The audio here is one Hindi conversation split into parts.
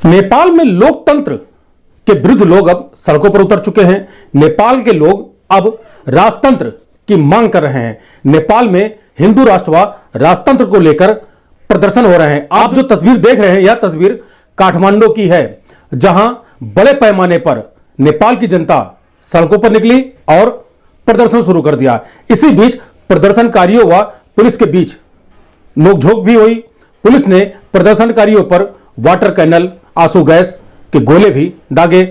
नेपाल में लोकतंत्र के विरुद्ध लोग अब सड़कों पर उतर चुके हैं। नेपाल के लोग अब राजतंत्र की मांग कर रहे हैं। नेपाल में हिंदू राष्ट्र व राजतंत्र को लेकर प्रदर्शन हो रहे हैं। आप जो तस्वीर देख रहे हैं यह तस्वीर काठमांडू की है, जहां बड़े पैमाने पर नेपाल की जनता सड़कों पर निकली और प्रदर्शन शुरू कर दिया। इसी बीच प्रदर्शनकारियों व पुलिस के बीच नोकझोंक भी हुई। पुलिस ने प्रदर्शनकारियों पर वाटर कैनल, आंसू गैस के गोले भी दागे।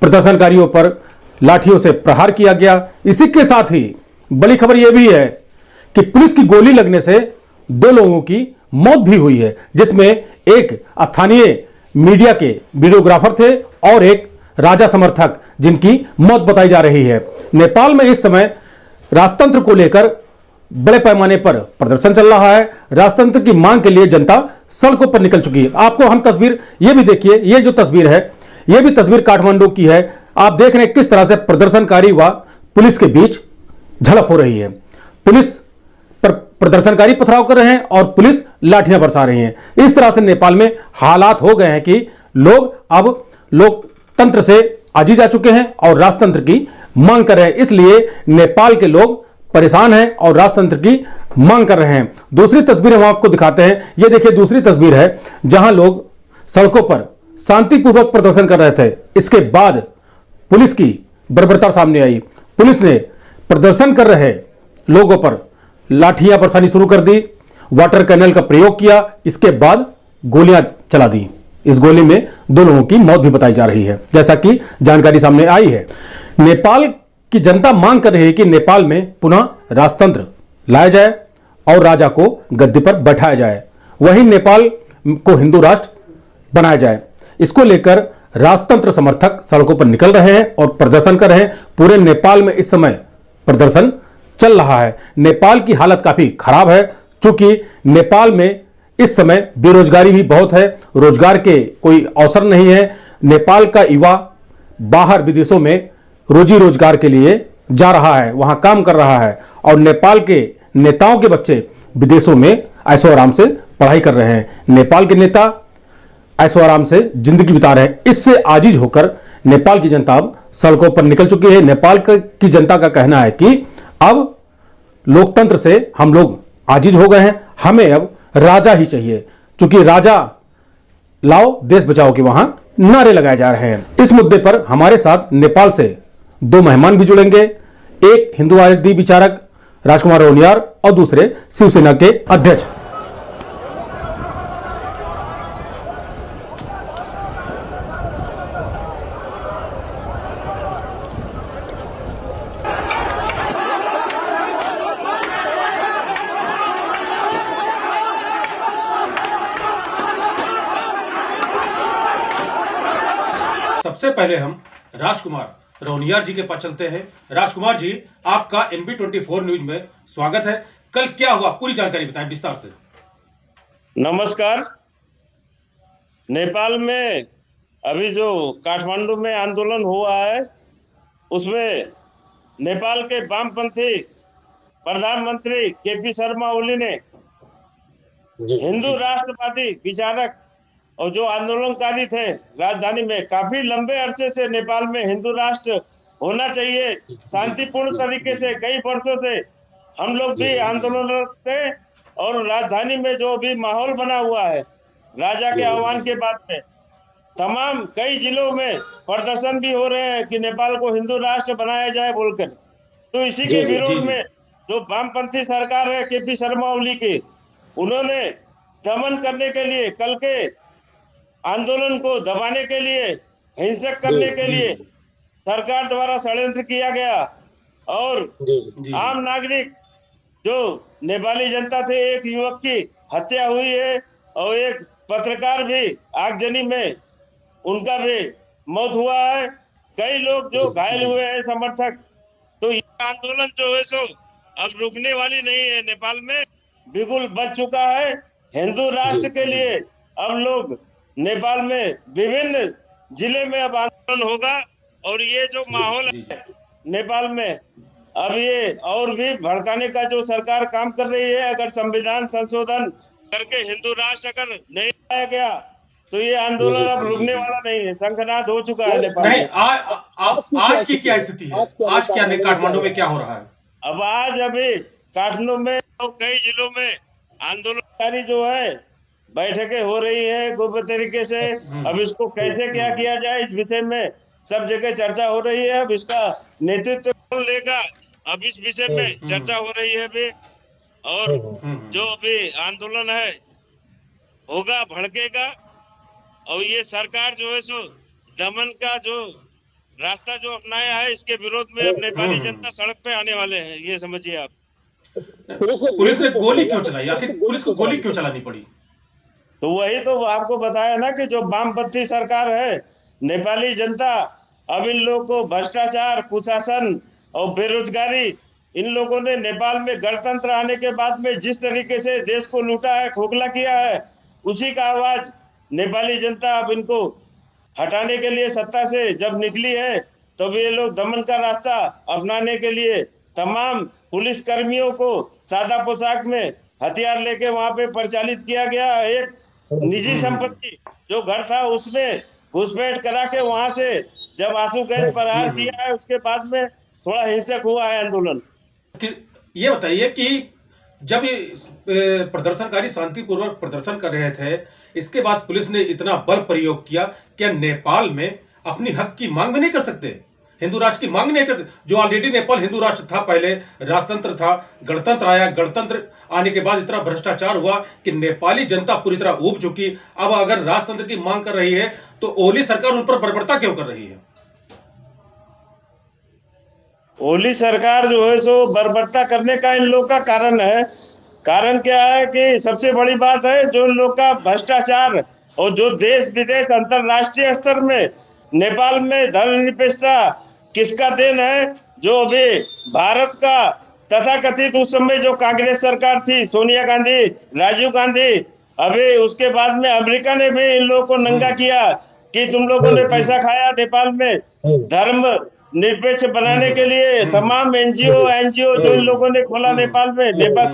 प्रदर्शनकारियों पर लाठियों से प्रहार किया गया। इसी के साथ ही बड़ी खबर यह भी है कि पुलिस की गोली लगने से 2 लोगों की मौत भी हुई है, जिसमें एक स्थानीय मीडिया के वीडियोग्राफर थे और एक राजा समर्थक, जिनकी मौत बताई जा रही है। नेपाल में इस समय राजतंत्र को लेकर बड़े पैमाने पर प्रदर्शन चल रहा है। राजतंत्र की मांग के लिए जनता सड़कों पर निकल चुकी है। आपको हम तस्वीर ये भी देखिए, ये जो तस्वीर है ये भी तस्वीर काठमांडू की है। आप देख रहे हैं किस तरह से प्रदर्शनकारी व पुलिस के बीच झड़प हो रही है। पुलिस पर प्रदर्शनकारी पथराव कर रहे हैं और पुलिस लाठियां बरसा रही है। इस तरह से नेपाल में हालात हो गए हैं कि लोग अब लोकतंत्र से आजी जा चुके हैं और राजतंत्र की मांग कर रहे हैं। इसलिए नेपाल के लोग परेशान हैं और राजतंत्र की मांग कर रहे हैं। दूसरी तस्वीर हम आपको दिखाते हैं। यह देखिए दूसरी तस्वीर है, जहां लोग सड़कों पर शांतिपूर्वक प्रदर्शन कर रहे थे। इसके बाद पुलिस की बर्बरता सामने आई। पुलिस ने प्रदर्शन कर रहे लोगों पर लाठियां बरसानी शुरू कर दी, वाटर कैनल का प्रयोग किया। इसके बाद गोलियां चला दी। इस गोली में 2 लोगों की मौत भी बताई जा रही है, जैसा कि जानकारी सामने आई है। नेपाल की जनता मांग कर रही है कि नेपाल में पुनः राजतंत्र लाया जाए और राजा को गद्दी पर बैठाया जाए। वहीं नेपाल को हिंदू राष्ट्र बनाया जाए। इसको लेकर राजतंत्र समर्थक सड़कों पर निकल रहे हैं और प्रदर्शन कर रहे हैं। पूरे नेपाल में इस समय प्रदर्शन चल रहा है। नेपाल की हालत काफी खराब है, क्योंकि नेपाल में इस समय बेरोजगारी भी बहुत है। रोजगार के कोई अवसर नहीं है। नेपाल का युवा बाहर विदेशों में रोजी रोजगार के लिए जा रहा है, वहां काम कर रहा है, और नेपाल के नेताओं के बच्चे विदेशों में ऐशो आराम से पढ़ाई कर रहे हैं। नेपाल के नेता ऐशो आराम से जिंदगी बिता रहे हैं। इससे आजिज होकर नेपाल की जनता अब सड़कों पर निकल चुकी है। नेपाल की जनता का कहना है कि अब लोकतंत्र से हम लोग आजिज हो गए हैं, हमें अब राजा ही चाहिए, क्योंकि राजा लाओ देश बचाओ के वहां नारे लगाए जा रहे हैं। इस मुद्दे पर हमारे साथ नेपाल से 2 मेहमान भी जुड़ेंगे। एक हिंदूवादी विचारक राजकुमार रोनियार और दूसरे शिवसेना के अध्यक्ष। सबसे पहले हम राजकुमार रोनियार जी के पास चलते हैं। राजकुमार जी, आपका NB24 न्यूज में स्वागत है। कल क्या हुआ, पूरी जानकारी बताएं विस्तार से। नमस्कार। नेपाल में अभी जो काठमांडू में आंदोलन हुआ है, उसमें नेपाल के वामपंथी प्रधानमंत्री KP शर्मा ओली ने हिंदू राष्ट्रवादी विचारक और जो आंदोलनकारी थे राजधानी में, काफी लंबे अरसे से नेपाल में हिंदू राष्ट्र होना चाहिए, शांतिपूर्ण तरीके से कई वर्षों से हम लोग भी आंदोलनरत थे। और राजधानी में जो भी माहौल बना हुआ है राजा के आह्वान के बाद में, तमाम कई जिलों में प्रदर्शन भी हो रहे हैं कि नेपाल को हिंदू राष्ट्र बनाया जाए बोलकर। तो इसी के विरोध में जो वामपंथी सरकार है KP शर्मा ओली की, उन्होंने दमन करने के लिए, कल के आंदोलन को दबाने के लिए, हिंसक करने के लिए सरकार द्वारा षड्यंत्र किया गया। और आम नागरिक जो नेपाली जनता थे, एक युवक की हत्या हुई है और एक पत्रकार भी आगजनी में उनका भी मौत हुआ है। कई लोग जो घायल हुए हैं समर्थक। तो ये आंदोलन जो है सो अब रुकने वाली नहीं है। नेपाल में बिगुल बज चुका है हिंदू राष्ट्र के लिए। अब लोग नेपाल में विभिन्न जिले में अब आंदोलन होगा और ये जो माहौल है नेपाल में, अब ये और भी भड़काने का जो सरकार काम कर रही है। अगर संविधान संशोधन करके हिंदू राष्ट्र अगर नहीं लाया गया तो ये आंदोलन अब रुकने वाला नहीं है, शंखनाद हो चुका है नेपाल नहीं, में। आज की क्या स्थिति है? आज क्या नहीं, काठमांडू में क्या हो रहा है? अब आज अभी काठमांडू में तो कई जिलों में आंदोलनकारी जो है बैठकें हो रही है गुप्त तरीके से। अब इसको कैसे क्या किया जाए इस विषय में सब जगह चर्चा हो रही है। अब इसका नेतृत्व कौन लेगा, अब इस विषय में चर्चा हो रही है अभी। और जो अभी आंदोलन है होगा, भड़केगा, और ये सरकार जो है सो दमन का जो रास्ता जो अपनाया है, इसके विरोध में अब नेपाली जनता सड़क पे आने वाले हैं, ये समझिए आप। पुलिस ने गोली क्यों चलाई? आखिर पुलिस को गोली क्यों चलानी पड़ी? तो वही तो आपको बताया ना कि जो वामपंथी सरकार है, नेपाली जनता अब इन लोगों को भ्रष्टाचार, कुशासन और बेरोजगारी, इन लोगों ने नेपाल में गणतंत्र आने के बाद में जिस तरीके से देश को लूटा है, खोखला किया है, उसी का आवाज नेपाली जनता अब इनको हटाने के लिए सत्ता से जब निकली है, तब ये लोग दमन का रास्ता अपनाने के लिए तमाम पुलिस कर्मियों को सादा पोशाक में हथियार लेके वहां पे परिचालित किया गया। एक निजी संपत्ति जो घर था उसमें घुसपैठ करा के वहां से जब आंसू गैस प्रहार किया है, उसके बाद में थोड़ा हिंसक हुआ है आंदोलन। ये बताइए कि जब ये प्रदर्शनकारी शांतिपूर्वक प्रदर्शन कर रहे थे, इसके बाद पुलिस ने इतना बल प्रयोग किया, क्या नेपाल में अपनी हक की मांग भी नहीं कर सकते? हिंदू राष्ट्र की मांग नहीं कर सकते? जो ऑलरेडी नेपाल हिंदू राष्ट्र था, पहले राजतंत्र था, गणतंत्र आया, गणतंत्र आने के बाद इतना भ्रष्टाचार हुआ कि नेपाली जनता पूरी तरह ऊब चुकी। अब अगर राजतंत्र की मांग कर रही है तो ओली सरकार उन पर बर्बरता क्यों कर रही है? ओली सरकार जो है सो बर्बरता करने का इन लोग का कारण है। कारण क्या है कि सबसे बड़ी बात है जो इन लोग का भ्रष्टाचार, और जो देश विदेश अंतरराष्ट्रीय स्तर में नेपाल में धर्मनिरपेक्षता किसका देन है? जो अभी भारत का तथाकथित उस समय जो कांग्रेस सरकार थी, सोनिया गांधी, राजीव गांधी, अभी उसके बाद में अमेरिका ने भी इन लोगों को नंगा किया कि तुम लोगों ने पैसा खाया नेपाल में धर्म निरपेक्ष बनाने के लिए। तमाम एनजीओ जो इन लोगों ने खोला नेपाल में, नेपाल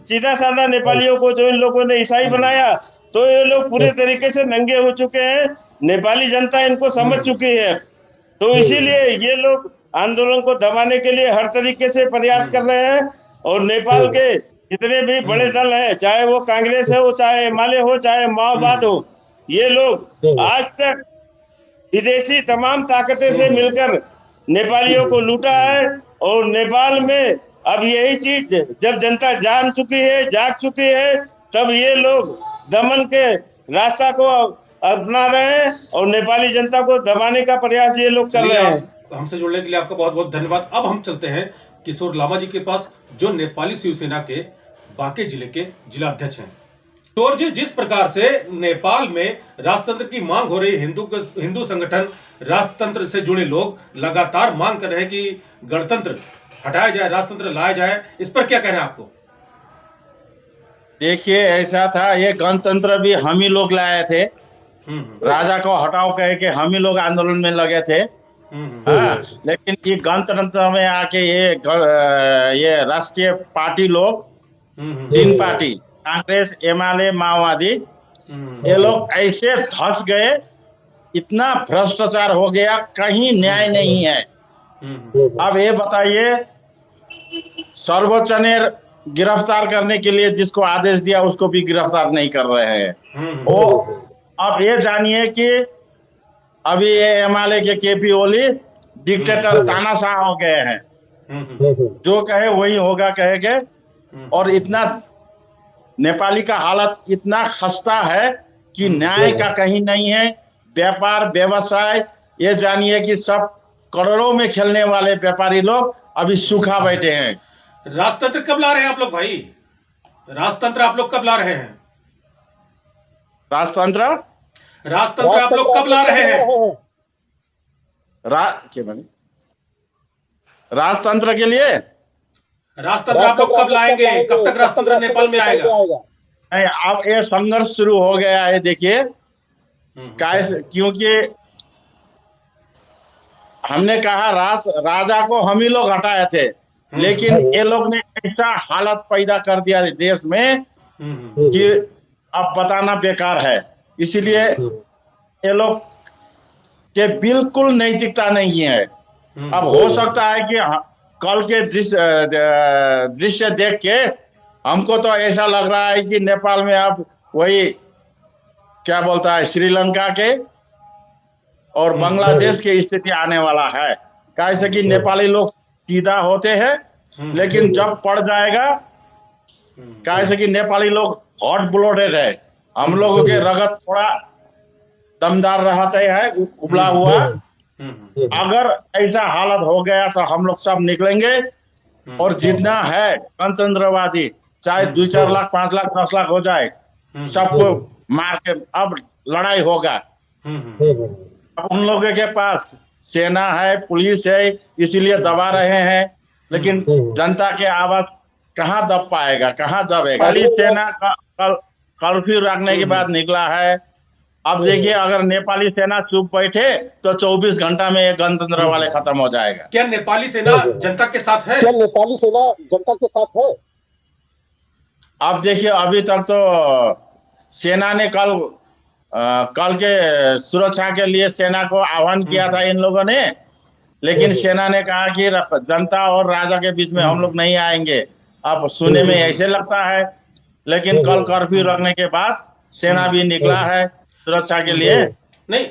सीधा साधा नेपालियों को जो इन लोगों ने ईसाई बनाया, तो ये लोग पूरे तरीके से नंगे हो चुके हैं। नेपाली जनता इनको समझ चुकी है, तो इसीलिए ये लोग आंदोलन को दबाने के लिए हर तरीके से प्रयास कर रहे हैं। और नेपाल के जितने भी बड़े दल हैं, चाहे वो कांग्रेस हो, चाहे एमएलए हो, चाहे माओवाद हो, ये लोग आज तक विदेशी तमाम ताकतें से मिलकर नेपालियों को लूटा है। और नेपाल में अब यही चीज जब जनता जान चुकी है, जाग चुकी है, तब ये लोग दमन के रास्ता को अपना रहे हैं और नेपाली जनता को दबाने का प्रयास ये लोग कर रहे हैं। हमसे जुड़ने के लिए आपका बहुत बहुत धन्यवाद। अब हम चलते हैं किशोर लामा जी के पास, जो नेपाली शिवसेना के बांके जिले के जिला अध्यक्ष हैं। किशोर जी, जिस प्रकार से नेपाल में राजतंत्र की मांग हो रही है, हिंदू संगठन, राजतंत्र से जुड़े लोग लगातार मांग कर रहे हैं कि गणतंत्र हटाया जाए, राजतंत्र लाया जाए, इस पर क्या कहना है आपको? देखिए, ऐसा था, ये गणतंत्र भी हम ही लोग लाए थे। राजा को हटाओ कह के हम ही लोग आंदोलन में लगे थे। लेकिन ये गणतंत्र में आके ये राष्ट्रीय पार्टी लोग, तीन पार्टी, कांग्रेस, एमएलए, माओवादी, ये लोग ऐसे धंस गए, इतना भ्रष्टाचार हो गया, कहीं न्याय नहीं है। अब ये बताइए, सर्वोच्च ने गिरफ्तार करने के लिए जिसको आदेश दिया उसको भी गिरफ्तार नहीं कर रहे हैं। वो अब ये जानिए कि अभी ये एमएलए के केपी ओली डिक्टेटर तानाशाह हो गए हैं, जो कहे वही होगा कहे के। और इतना नेपाली का हालत इतना खस्ता है कि न्याय का कहीं नहीं है। व्यापार व्यवसाय, ये जानिए कि सब करोड़ों में खेलने वाले व्यापारी लोग अभी सूखा बैठे हैं। राजतंत्र कब ला रहे हैं आप लोग भाई? राजतंत्र आप लोग कब ला रहे हैं? राजतंत्र आप लोग कब ला रहे हैं? राजतंत्र के लिए राजतंत्र आप लोग कब लाएंगे? कब तक राजतंत्र नेपाल में आएगा? अब ये संघर्ष शुरू हो गया है। देखिए, क्योंकि हमने कहा राजा को हम ही लोग हटाए थे, लेकिन ये लोग ने ऐसा हालत पैदा कर दिया देश में कि अब बताना बेकार है। इसीलिए ये लोग के बिल्कुल नैतिकता नहीं है। अब हो सकता है कि कल के दृश्य देख के हमको तो ऐसा लग रहा है कि नेपाल में अब वही क्या बोलता है श्रीलंका के और बांग्लादेश की स्थिति आने वाला है। कैसे कि नेपाली लोग सीधा होते हैं, लेकिन जब पड़ जाएगा कैसे कि नेपाली लोग हॉट ब्लडेड है, हम लोगों के रगत थोड़ा दमदार रहते हैं, उबला हुआ। अगर ऐसा हालत हो गया तो हम लोग सब निकलेंगे और जितना है गणतंत्रवादी, चाहे 2-4 लाख 5 लाख 10 लाख हो जाए, सबको मार के अब लड़ाई होगा। अब उन लोगों के पास सेना है, पुलिस है, इसीलिए दबा रहे हैं, लेकिन जनता के आवाज कहाँ दब पाएगा, कहाँ दबेगा। खाली सेना कर्फ्यू रखने के बाद निकला है। अब देखिए अगर नेपाली सेना चुप बैठे तो 24 घंटा में ये गणतंत्र वाले खत्म हो जाएगा। क्या नेपाली सेना जनता के साथ है? क्या नेपाली सेना जनता के साथ है? अब देखिए अभी तक तो सेना ने कल के सुरक्षा के लिए सेना को आह्वान किया था इन लोगों ने, लेकिन सेना ने कहा कि जनता और राजा के बीच में हम लोग नहीं आएंगे। अब सुनने में ऐसे लगता है, लेकिन कल कर्फ्यू रखने के बाद सेना भी निकला है सुरक्षा के लिए। नहीं,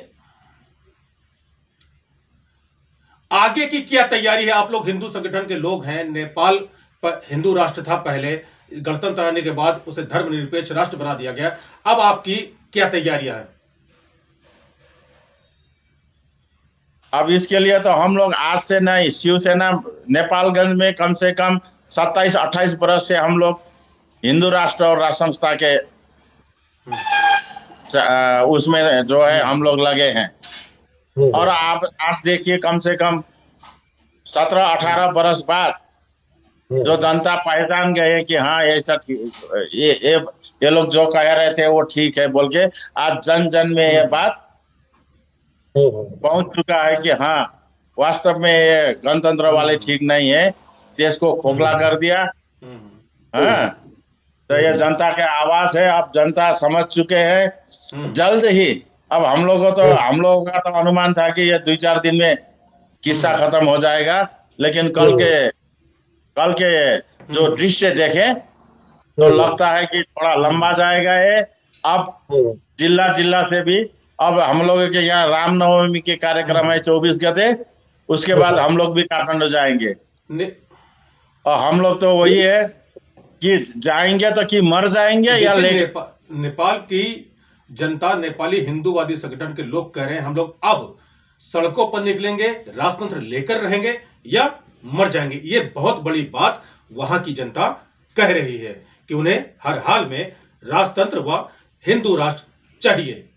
आगे की क्या तैयारी है? आप लोग हिंदू संगठन के लोग हैं, नेपाल हिंदू राष्ट्र था पहले, गणतंत्र आने के बाद उसे धर्मनिरपेक्ष राष्ट्र बना दिया गया। अब आपकी क्या तैयारियां हैं? अब इसके लिए तो हम लोग आज से नहीं, शिवसेना नेपालगंज में कम से कम 27-28 बरस से हम लोग हिंदू राष्ट्र और राष्ट्र संस्था के उसमें जो है हम लोग लगे हैं। और आप देखिए कम से कम 17-18 बरस बाद जो जनता पहचान गए कि हाँ ऐसा ये लोग जो कह रहे थे वो ठीक है बोल के, आज जन जन में ये बात पहुंच चुका है कि हाँ वास्तव में ये गणतंत्र वाले ठीक नहीं है, देश को खोखला कर दिया। हाँ, तो ये जनता के आवाज है, अब जनता समझ चुके हैं। जल्द ही अब हम लोगों का तो अनुमान था कि ये 2-4 दिन में किस्सा खत्म हो जाएगा, लेकिन कल के जो दृश्य देखे तो लगता है कि थोड़ा लंबा जाएगा ये। अब जिला से भी अब हम लोगों के यहाँ रामनवमी के कार्यक्रम है 24 गते, उसके बाद हम लोग भी काठमांडू जाएंगे। और हम लोग तो वही है कि जाएंगे तो कि मर जाएंगे या नेपाल की जनता, नेपाली हिंदूवादी संगठन के लोग कह रहे हैं हम लोग अब सड़कों पर निकलेंगे, राजतंत्र लेकर रहेंगे या मर जाएंगे। ये बहुत बड़ी बात वहां की जनता कह रही है कि उन्हें हर हाल में राजतंत्र व हिंदू राष्ट्र चाहिए।